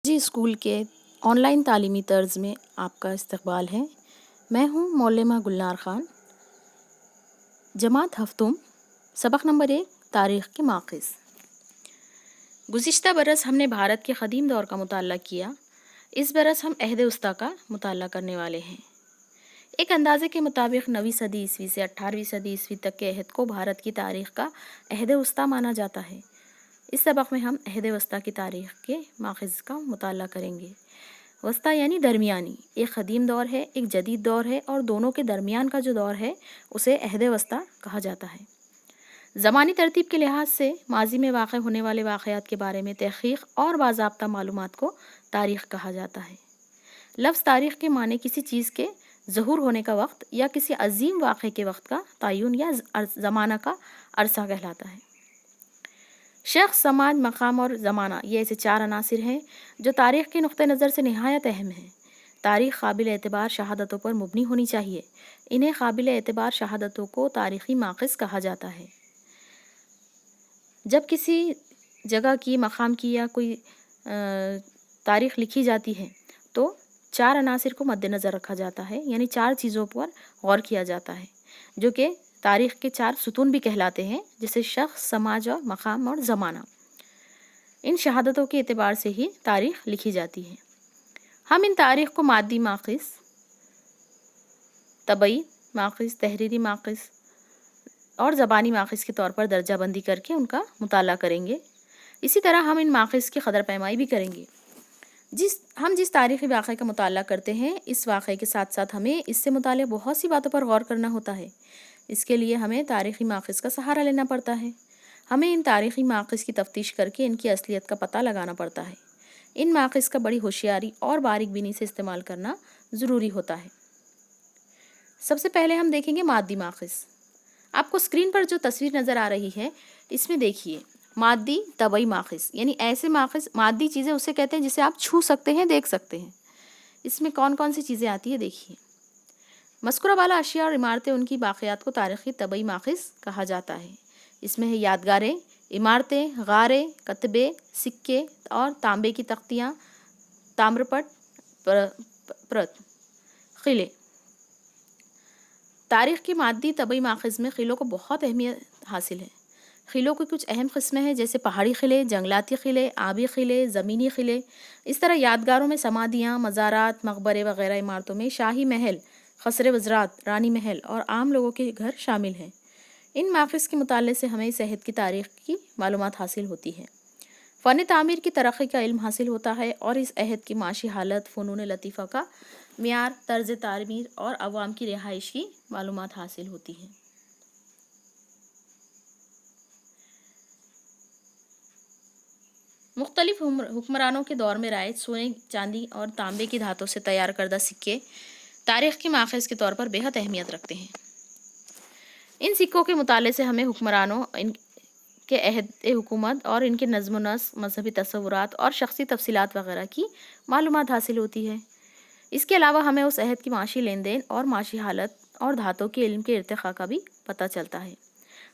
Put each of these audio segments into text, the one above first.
जी school के online तालीमी तर्ज में आपका इस्तकबाल है। मैं हूँ मौलमा गुलनार ख़ान। जमात हफ्तुम सबक नंबर 1 तारीख़ के माक़िज़। गुज़िश्ता बरस हमने भारत के क़दीम दौर का मुताला किया। इस बरस हम अहद उस्ता का मुताला करने वाले हैं। एक अंदाज़े के मुताबिक 9वीं सदी ईस्वी से 18वीं सदी ईस्वी तक के अहद को भारत की तारीख़ का अहद उस्ता माना जाता है। इस सबक में हम अहद वस्ता की तारीख़ के माख़िज़ का मुताला करेंगे। वस्ता यानी दरमियानी, एक क़दीम दौर है, एक जदीद दौर है और दोनों के दरमियान का जो दौर है उसे अहद वस्ता कहा जाता है। ज़मानी तरतीब के लिहाज से माजी में वाक़ होने वाले वाक़यात के बारे में तहक़ीक़ और बाज़ाब्ता मालूमात को तारीख़ कहा जाता है। लफ्ज़ तारीख़ के माने किसी चीज़ के ज़हूर होने का वक्त या किसी अजीम वाक़े के वक्त का तयन या ज़माना का अरसा कहलाता है। शख्स, समाज, मकाम और ज़माना ये ऐसे 4 अनासिर हैं जो तारीख़ के नुक़्ते नज़र से निहायत अहम हैं। तारीख़ काबिल एतबार शहादतों पर मुबनी होनी चाहिए। इन्हें काबिल एतबार शहादतों को तारीख़ी माक़िज़ कहा जाता है। जब किसी जगह की, मकाम की या कोई तारीख़ लिखी जाती है तो 4 अनासिर को मद्देनज़र रखा जाता है, यानी 4 चीज़ों पर गौर किया जाता है जो कि तारीख़ के 4 सुतून भी कहलाते हैं, जैसे शख्स, समाज और मकाम और ज़माना। इन शहादतों के एतबार से ही तारीख़ लिखी जाती है। हम इन तारीख़ को मादी माक़िज़, तबई माक़िज़, तहरीरी माक़िज़ और ज़बानी माक़िज़ के तौर पर दर्जा बंदी करके उनका मुताला करेंगे। इसी तरह हम इन माक़िज़ की क़दर पैमाई भी करेंगे। जिस तारीख़ी वाक़े का मुताला करते हैं, इस वाक़े के साथ साथ हमें इससे मुताल्लिक़ बहुत सी बातों पर गौर करना होता है। इसके लिए हमें तारीख़ी माक़िज़ का सहारा लेना पड़ता है। हमें इन तारीख़ी माक़िज़ की तफ्तीश करके इनकी असलियत का पता लगाना पड़ता है। इन माक़िज़ का बड़ी होशियारी और बारीक बीनी से इस्तेमाल करना ज़रूरी होता है। सबसे पहले हम देखेंगे मादी माक़िज़। आपको स्क्रीन पर जो तस्वीर नज़र आ रही है, इसमें देखिए मादी तबई माक़िज़, यानी ऐसे माक़िज़, मादी चीज़ें उसे कहते हैं जिसे आप छू सकते हैं, देख सकते हैं। इसमें कौन कौन सी चीज़ें आती है देखिए। मज़कूरा वाला अशिया और इमारतें, उनकी बाक़ियात को तारीख़ी तबई माक़िज़ कहा जाता है। इसमें है यादगारें, इमारतें, गारें, कतबे, सिक्के और तांबे की तख्तियाँ, ताम्रपट, प्रत, क़िले। तारीख़ की मादी तबई माक़िज़ में क़िलों को बहुत अहमियत हासिल है। क़िलों की कुछ अहम क़िस्में हैं, जैसे पहाड़ी क़िले, जंगलाती क़िले, आबी क़िले, ज़मीनी क़िले। इस तरह यादगारों में समाधियाँ, मज़ारात, मकबरे वग़ैरह, इमारतों में शाही महल, क़स्र वज़रात, रानी महल और आम लोगों के घर शामिल हैं। इन माक़िज़ के मुताले से हमें इस अहद की तारीख़ की मालूमात हासिल होती है। फ़न तामीर की तरक्की का इल्म हासिल होता है और इस अहद की माशी हालत, फ़नून लतीफ़ा का मियार, तर्ज़ तामीर और अवाम की रिहाइश की मालूमात हासिल होती है। मुख्तलिफ हुक्मरानों के दौर में राइज सोने, चांदी और तांबे की धातों से तैयार करदा सिक्के तारीख़ के माख़िज़ के तौर पर बेहद अहमियत रखते हैं। इन सिक्कों के मुताले से हमें हुक्मरानों, इनके अहद हुकूमत और इनके नज़्म व नस्क़, मजहबी तसव्वुरात और शख्सी तफसीलात वग़ैरह की मालूमात हासिल होती है। इसके अलावा हमें उस अहद की माशी लेन देन और माशी हालत और धातों के इल्म के इर्तिक़ा का भी पता चलता है।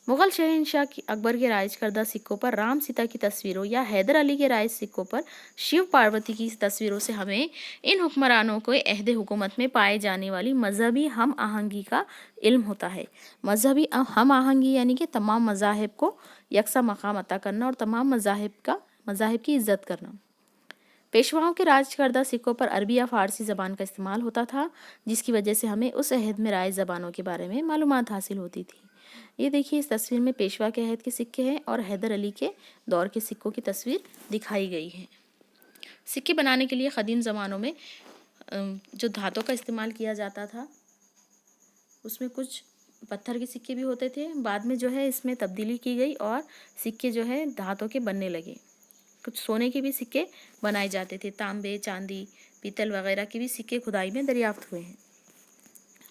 मुग़ल शहंशाह अकबर के राइज करदा सिक्कों पर राम सीता की तस्वीरों या हैदर अली के राइज सिक्कों पर शिव पार्वती की तस्वीरों से हमें इन हुक्मरानों को अहद हुकूमत में पाए जाने वाली मजहबी हम आहंगी का इल्म होता है। मजहबी हम आहंगी यानी कि तमाम मज़ाहिब को यकसा मकाम अता करना और तमाम मज़ाहिब की इज़्ज़त करना। पेशवाओं के राज करदा सिक्कों पर अरबी या फ़ारसी ज़बान का इस्तेमाल होता था, जिसकी वजह से हमें उस अहद में राइज ज़बानों के बारे में मालूमात हासिल होती थी। ये देखिए, इस तस्वीर में पेशवा के अहद के सिक्के हैं और हैदर अली के दौर के सिक्कों की तस्वीर दिखाई गई है। सिक्के बनाने के लिए क़दीम ज़मानों में जो धातों का इस्तेमाल किया जाता था, उसमें कुछ पत्थर के सिक्के भी होते थे। बाद में जो है इसमें तब्दीली की गई और सिक्के जो है धातों के बनने लगे। कुछ सोने के भी सिक्के बनाए जाते थे, तांबे, चांदी, पीतल वगैरह के भी सिक्के खुदाई में दरियाफ्त हुए हैं।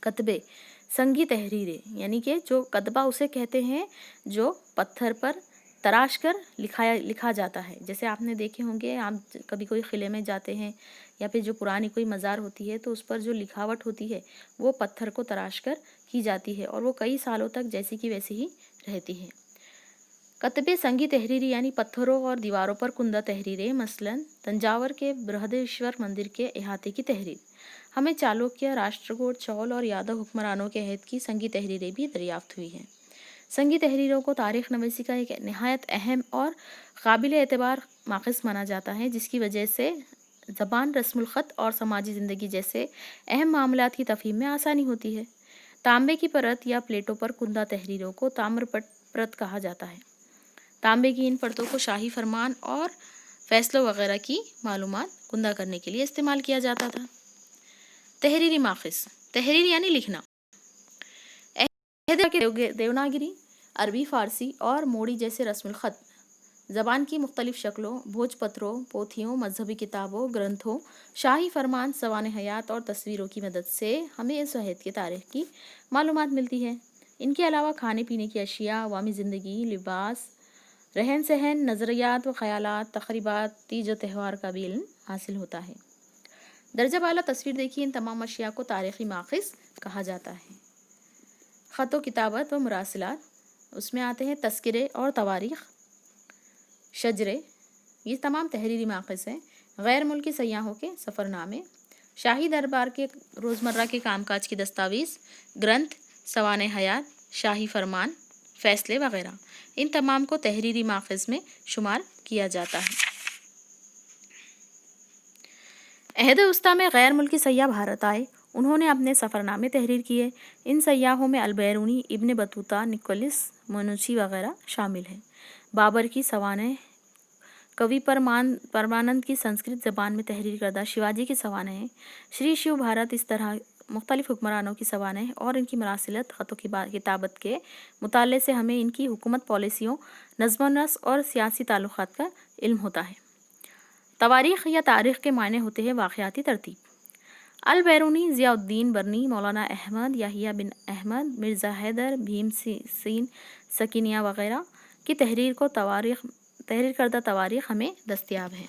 कतबे, संगी तहरीरें, यानी कि जो कतबा उसे कहते हैं जो पत्थर पर तराश कर लिखा जाता है। जैसे आपने देखे होंगे, आप कभी कोई क़िले में जाते हैं या फिर जो पुरानी कोई मज़ार होती है तो उस पर जो लिखावट होती है वो पत्थर को तराश कर की जाती है और वो कई सालों तक जैसी की वैसी ही रहती है। कतबे संगी तहरीरी यानी पत्थरों और दीवारों पर कुंदा तहरीरें, मसलन तंजावर के बृहदेश्वर मंदिर के अहाते की तहरीर। हमें चालुक्य, राष्ट्रकूट, चौल और यादव हुक्मरानों के अहद की संगी तहरीरें भी दरियाफ्त हुई हैं। संगी तहरीरों को तारीख़ नवीसी का एक नहायत अहम और काबिल एतबार माखज़ माना जाता है, जिसकी वजह से ज़बान, रस्मुल ख़त और समाजी ज़िंदगी जैसे अहम मामलात की तफ़हीम में आसानी होती है। तांबे की परत या प्लेटों पर कुंदा तहरीरों को ताम्रपट परत कहा जाता है। तांबे की इन परतों को शाही फरमान और फैसलों वगैरह की मालूमात कुंदा करने के लिए इस्तेमाल किया जाता था। तहरीरी माखज़, तहरीर यानी लिखना। देवनागरी, अरबी, फ़ारसी और मोड़ी जैसे रस्मुल ख़त ज़बान की मुख्तलिफ़ शक्लों, भोजपत्रों, पोथियों, मजहबी किताबों, ग्रंथों, शाही फरमान, सवाने हयात और तस्वीरों की मदद से हमें इस वहद की तारीख़ की मालूमात मिलती है। इनके अलावा खाने पीने की अशिया, अवामी ज़िंदगी, लिबास, रहन सहन, नज़रियात व ख़यालात, तक़रीबात, तीज व त्यौहार का भी इल्म हासिल होता है। दर्जा बाला तस्वीर देखिए, इन तमाम अशिया को तारीख़ी माखज़ कहा जाता है। ख़त व किताबत व मुरासिलात, उसमें आते हैं तस्किरे और तवारीख़, शजरे, ये तमाम तहरीरी माखज़ हैं। गैर मुल्की सयाहों के सफ़रनामे, शाही दरबार के रोज़मर्रा के कामकाज की दस्तावेज़, ग्रंथ, सवाने हयात, शाही फरमान, फ़ैसले वगैरह, इन तमाम को तहरीरी माखज़ में शुमार किया जाता है। अहद उस्ता में गैर मुल्की सयाह भारत आए, उन्होंने अपने सफ़रनामे तहरीर किए। इन सयाहों में अल-बैरूनी, इब्न बतूता, निकोलस मनुची वगैरह शामिल हैं। बाबर की सवाने, कवि परमानंद की संस्कृत ज़बान में तहरीर करदा शिवाजी की सवानें, श्री शिव भारत, इस तरह मुख्तलिफ़ हुक्मरानों की सवानें और इनकी मरासिलत, ख़त व किताबत के मुताले से हमें इनकी हुकूमत पॉलिसियों, नज़्म व नस्क़ और सियासी ताल्लुक़ात का इल्म होता है। तवारीख़ या तारीख़ के मायने होते हैं वाक़याती तरतीब। अल-बैरूनी, ज़ियाउद्दीन बरनी, मौलाना अहमद, याहिया बिन अहमद, मिर्ज़ा हैदर, भीम सीन सकीनिया वगैरह की तहरीर करदा तवारीख़ हमें दस्तयाब है।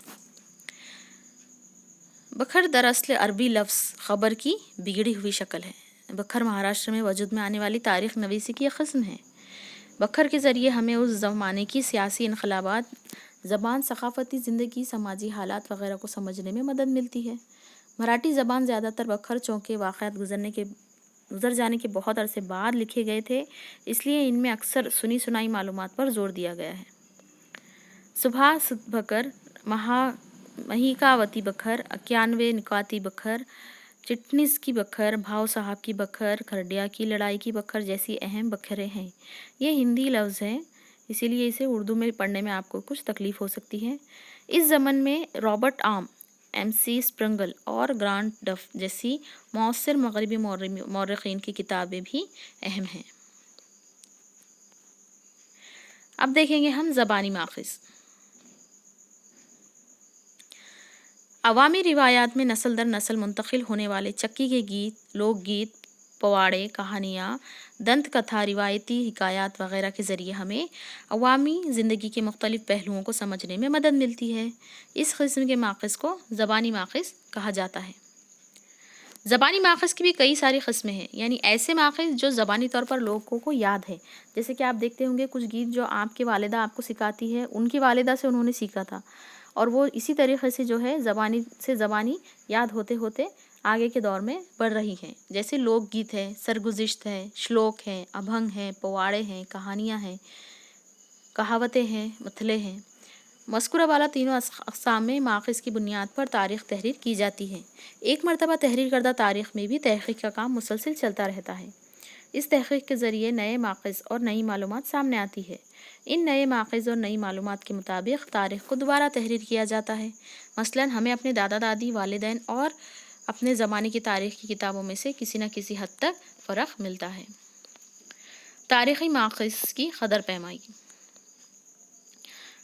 बखर दरअसल अरबी लफ्ज़ ख़बर की बिगड़ी हुई शक्ल है। बखर महाराष्ट्र में वजूद में आने वाली तारीख़ नवीसी की एक क़िस्म है। बखर के ज़रिए हमें उस ज़माने की सियासी इनक़लाबात, ज़बान, सक़ाफ़ती ज़िंदगी, समाजी हालात वगैरह को समझने में मदद मिलती है। मराठी ज़बान ज़्यादातर बखर चौके वाक़यात गुज़र जाने के बहुत अरसे बाद लिखे गए थे, इसलिए इनमें अक्सर सुनी सुनाई मालूमात पर जोर दिया गया है। सुभाष बखर, महिकावती बखर, 91 निकाती बखर, चिटनिस की बखर, भाव साहब की बखर, खरडिया की लड़ाई की बखर जैसी अहम बखरें हैं। ये हिंदी लफ्ज़ हैं, इसीलिए इसे उर्दू में पढ़ने में आपको कुछ तकलीफ़ हो सकती है। इस ज़मन में रॉबर्ट आम, MC स्प्रंगल और ग्रांट डफ जैसी मौसर मगरबी मौर्रिख़ीन की किताबें भी अहम हैं। अब देखेंगे हम ज़बानी माखज़। अवामी रिवायात में नस्ल दर नस्ल मुंतकिल होने वाले चक्की के गीत, लोकगीत, पवाड़े, कहानियाँ, दंत कथा, रिवायती हिकायात वगैरह के ज़रिए हमें अवामी ज़िंदगी के मुख्तलिफ़ पहलुओं को समझने में मदद मिलती है। इस किस्म के माखज़ को ज़बानी माखज़ कहा जाता है। ज़बानी माखज़ की भी कई सारी क़िस्में हैं, यानी ऐसे माखज़ जो ज़बानी तौर पर लोगों को याद है। जैसे कि आप देखते होंगे कुछ गीत जो आपकी वालिदा आपको सिखाती है, उनकी वालिदा से उन्होंने सीखा था और वो इसी तरीक़े से जो है ज़बानी से ज़बानी याद होते होते आगे के दौर में बढ़ रही हैं। जैसे लोकगीत है, सरगुज़िश्त है, श्लोक हैं, अभंग हैं, पवाड़े हैं, कहानियाँ हैं, कहावतें हैं, मतले हैं। मज़कूरा वाला तीनों अक़साम में माखज़ की बुनियाद पर तारीख़ तहरीर की जाती है। एक मरतबा तहरीर करदा तारीख़ में भी तहक़ीक़ का काम मुसलसिल चलता रहता है। इस तहक़ीक़ के ज़रिए नए माखज़ और नई मालूमात सामने आती है। इन नए माखज़ और नई मालूमात के मुताबिक तारीख़ को दोबारा तहरीर किया जाता है। मसलन हमें अपने दादा दादी, वालिदैन और अपने ज़माने की तारीख़ की किताबों में से किसी न किसी हद तक फ़र्क मिलता है। तारीख़ी माखज़ की क़दर पैमाई।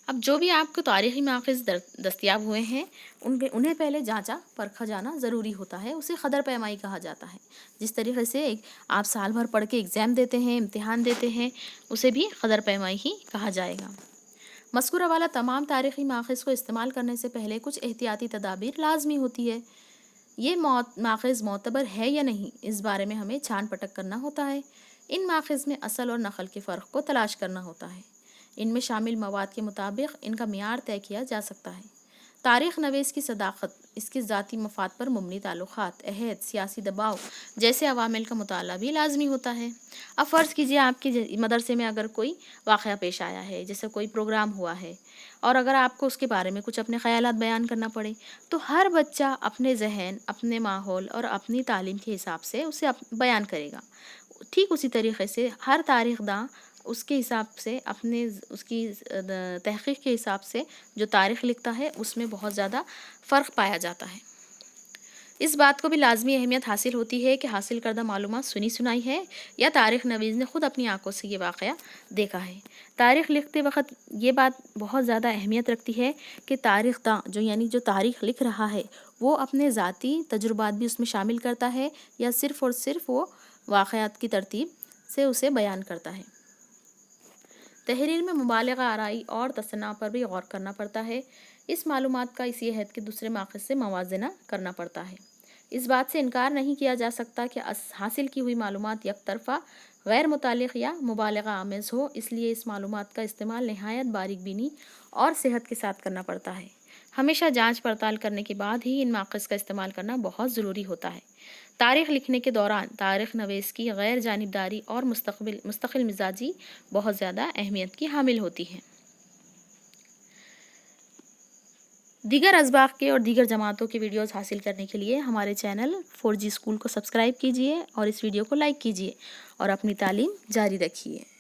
अब जो भी आपको तारीख़ी माखज़ दस्तयाब हुए हैं उन्हें पहले जांचा परखा जाना ज़रूरी होता है, उसे क़दर पैमाई कहा जाता है। जिस तरीक़े से आप साल भर पढ़ के एग्ज़ाम देते हैं, इम्तिहान देते हैं, उसे भी क़दर पैमाई ही कहा जाएगा। मज़कूरा वाला तमाम तारीख़ी माखज़ को इस्तेमाल करने से पहले कुछ एहतियाती तदाबीर लाजमी होती है। ये माखज़ मोतबर है या नहीं, इस बारे में हमें छान पटक करना होता है। इन माखज़ में असल और नक़ल के फ़र्क को तलाश करना होता है। ان میں شامل مواد کے مطابق ان کا معیار طے کیا جا سکتا ہے۔ تاریخ نویس کی صداقت، اس کے ذاتی مفاد پر مبنی تعلقات، عہد، سیاسی دباؤ جیسے عوامل کا مطالعہ بھی لازمی ہوتا ہے۔ اب فرض کیجیے آپ کے مدرسے میں اگر کوئی واقعہ پیش آیا ہے، جیسے کوئی پروگرام ہوا ہے، اور اگر آپ کو اس کے بارے میں کچھ اپنے خیالات بیان کرنا پڑے، تو ہر بچہ اپنے ذہن، اپنے ماحول اور اپنی تعلیم کے حساب سے اسے بیان کرے گا۔ ٹھیک اسی طریقے سے ہر تاریخ داں اس کے حساب سے اس کی تحقیق کے حساب سے جو تاریخ لکھتا ہے اس میں بہت زیادہ فرق پایا جاتا ہے۔ اس بات کو بھی لازمی اہمیت حاصل ہوتی ہے کہ حاصل کردہ معلومات سنی سنائی ہے یا تاریخ نویس نے خود اپنی آنکھوں سے یہ واقعہ دیکھا ہے۔ تاریخ لکھتے وقت یہ بات بہت زیادہ اہمیت رکھتی ہے کہ تاریخ داں جو تاریخ لکھ رہا ہے وہ اپنے ذاتی تجربات بھی اس میں شامل کرتا ہے یا صرف اور صرف وہ واقعات کی ترتیب سے اسے بیان کرتا ہے۔ تحریر میں مبالغہ آرائی اور تصنع پر بھی غور کرنا پڑتا ہے۔ اس معلومات کا اسی عہد کے دوسرے ماخذ سے موازنہ کرنا پڑتا ہے۔ اس بات سے انکار نہیں کیا جا سکتا کہ حاصل کی ہوئی معلومات یک طرفہ، غیر متعلق یا مبالغہ آمیز ہو، اس لیے اس معلومات کا استعمال نہایت باریک بینی اور صحت کے ساتھ کرنا پڑتا ہے۔ ہمیشہ جانچ پڑتال کرنے کے بعد ہی ان ماخذ کا استعمال کرنا بہت ضروری ہوتا ہے۔ تاریخ لکھنے کے دوران تاریخ نویس کی غیر جانبداری اور مستقل مزاجی بہت زیادہ اہمیت کی حامل ہوتی ہے۔ دیگر اسباق کے اور دیگر جماعتوں کے ویڈیوز حاصل کرنے کے لیے ہمارے چینل 4G اسکول کو سبسکرائب کیجیے اور اس ویڈیو کو لائک کیجیے اور اپنی تعلیم جاری رکھیے۔